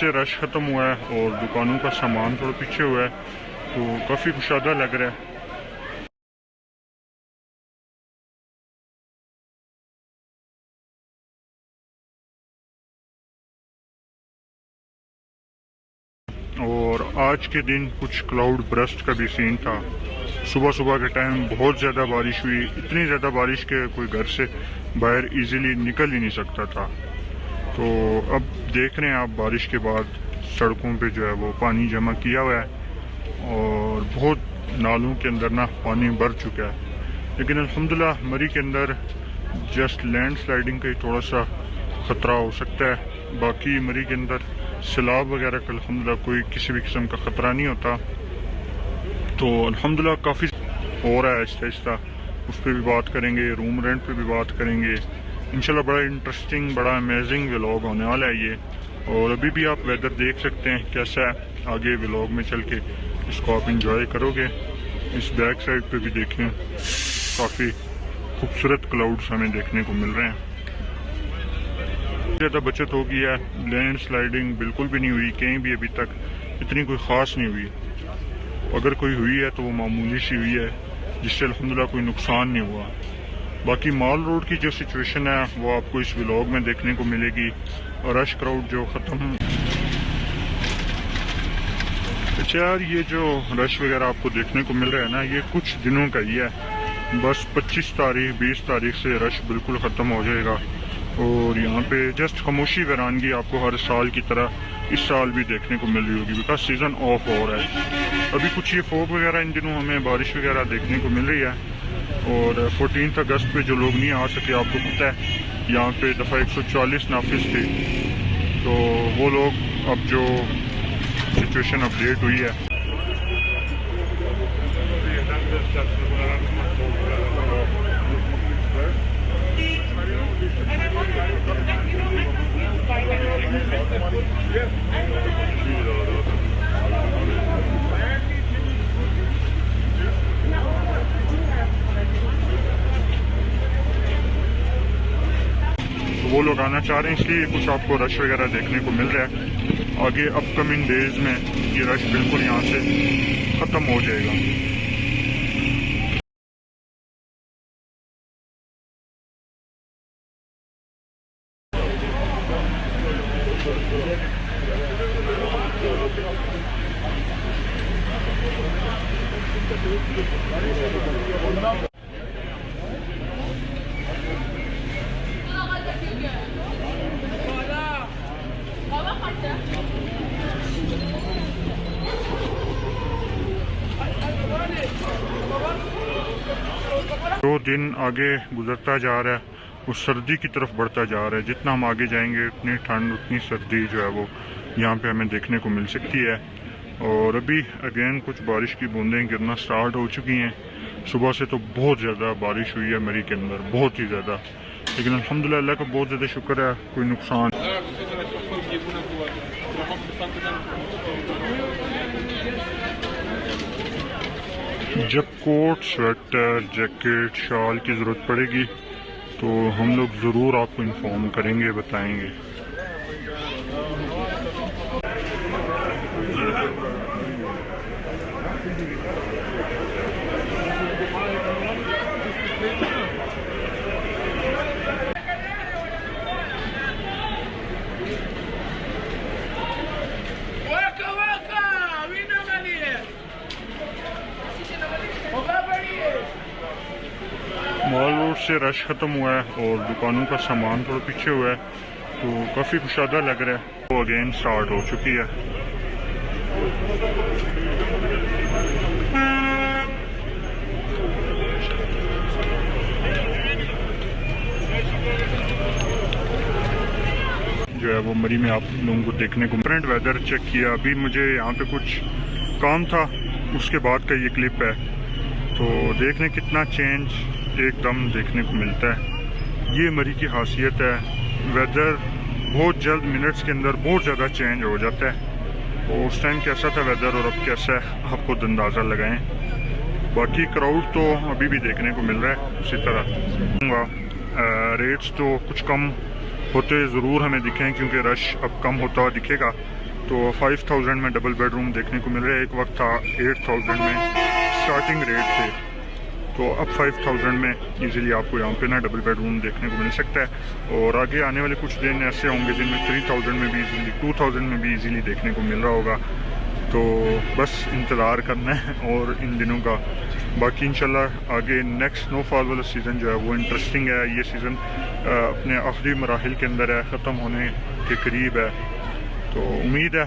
से रश ख़त्म हुआ है और दुकानों का सामान थोड़ा पीछे हुआ है, तो काफ़ी कुशादा लग रहा है। और आज के दिन कुछ क्लाउड ब्रस्ट का भी सीन था। सुबह सुबह के टाइम बहुत ज़्यादा बारिश हुई, इतनी ज़्यादा बारिश के कोई घर से बाहर इजीली निकल ही नहीं सकता था। तो अब देख रहे हैं आप, बारिश के बाद सड़कों पे जो है वो पानी जमा किया हुआ है और बहुत नालों के अंदर ना पानी भर चुका है। लेकिन अल्हम्दुलिल्लाह मरी के अंदर जस्ट लैंड स्लाइडिंग का ही थोड़ा सा ख़तरा हो सकता है, बाकी मरी के अंदर सैलाब वगैरह का अल्हम्दुलिल्लाह कोई किसी भी किस्म का ख़तरा नहीं होता। तो अल्हम्दुलिल्लाह काफ़ी हो रहा है आहिस्ता आहिस्ता, उस पर भी बात करेंगे, रूम रेंट पे भी बात करेंगे इंशाल्लाह। बड़ा इंटरेस्टिंग, बड़ा अमेजिंग व्लॉग होने वाला है ये। और अभी भी आप वेदर देख सकते हैं कैसा है, आगे व्लॉग में चल के इसको आप इंजॉय करोगे। इस बैक साइड पे भी देखें, काफ़ी खूबसूरत क्लाउड्स हमें देखने को मिल रहे हैं। ज़्यादा बचत हो गई है, लैंड स्लाइडिंग बिल्कुल भी नहीं हुई कहीं भी, अभी तक इतनी कोई ख़ास नहीं हुई। अगर कोई हुई है तो वो मामूली सी हुई है, जिससे अल्हम्दुलिल्लाह कोई नुकसान नहीं हुआ। बाकी माल रोड की जो सिचुएशन है वो आपको इस व्लॉग में देखने को मिलेगी। और रश क्राउड जो ख़त्म, अच्छा यार ये जो रश वगैरह आपको देखने को मिल रहा है ना, ये कुछ दिनों का ही है। बस 25 तारीख 20 तारीख से रश बिल्कुल ख़त्म हो जाएगा। और यहाँ पे जस्ट खामोशी वीरानगी आपको हर साल की तरह इस साल भी देखने को मिल रही होगी, बिकॉज सीज़न ऑफ हो रहा है। अभी कुछ ये फोग वगैरह इन दिनों हमें बारिश वगैरह देखने को मिल रही है। और 14 अगस्त पे जो लोग नहीं आ सके, आपको पता है यहाँ पे दफ़ा 140 नाफिज थी, तो वो लोग अब जो सिचुएशन अपडेट हुई है, वो लोग आना चाह रहे हैं, इसलिए कुछ आपको रश वगैरह देखने को मिल रहा है। आगे अपकमिंग डेज में ये रश बिल्कुल यहाँ से ख़त्म हो जाएगा। जो दिन आगे गुजरता जा रहा है वो सर्दी की तरफ बढ़ता जा रहा है। जितना हम आगे जाएंगे उतनी ठंड उतनी सर्दी जो है वो यहाँ पे हमें देखने को मिल सकती है। और अभी अगेन कुछ बारिश की बूंदें गिरना स्टार्ट हो चुकी हैं। सुबह से तो बहुत ज़्यादा बारिश हुई है मरी के अंदर, बहुत ही ज़्यादा। लेकिन अल्हम्दुलिल्लाह अल्लाह का बहुत ज़्यादा शुक्र है, कोई नुकसान। जब कोट, स्वेटर, जैकेट, शाल की ज़रूरत पड़ेगी तो हम लोग ज़रूर आपको इन्फॉर्म करेंगे, बताएंगे। मॉल रोड से रश ख़त्म हुआ है और दुकानों का सामान थोड़ा पीछे हुआ है, तो काफ़ी कुशादा लग रहा है। वो अगेन स्टार्ट हो चुकी है। जो है वो मरी में आप लोगों को देखने को करंट वेदर चेक किया। अभी मुझे यहाँ पे कुछ काम था, उसके बाद का ये क्लिप है, तो देखने कितना चेंज एकदम देखने को मिलता है। ये मरी की खासियत है, वेदर बहुत जल्द मिनट्स के अंदर बहुत ज़्यादा चेंज हो जाता है। तो उस टाइम कैसा था वेदर और अब कैसा है आप खुद अंदाज़ा लगाएं। बाकी क्राउड तो अभी भी देखने को मिल रहा है उसी तरह। रेट्स तो कुछ कम होते ज़रूर हमें दिखें, क्योंकि रश अब कम होता हुआ दिखेगा। तो 5000 में डबल बेडरूम देखने को मिल रहा है। एक वक्त था 8000 में स्टार्टिंग रेट थे, तो अब 5000 में इजीली आपको यहाँ पे ना डबल बेडरूम देखने को मिल सकता है। और आगे आने वाले कुछ दिन ऐसे होंगे जिनमें 3000 में भी इजीली, 2000 में भी इजीली देखने को मिल रहा होगा। तो बस इंतज़ार करना है और इन दिनों का। बाकी इंशाल्लाह आगे नेक्स्ट स्नोफॉल वाला सीज़न जो है वो इंटरेस्टिंग है। ये सीज़न अपने आखिरी मराहिल के अंदर है, ख़त्म होने के करीब है, तो उम्मीद है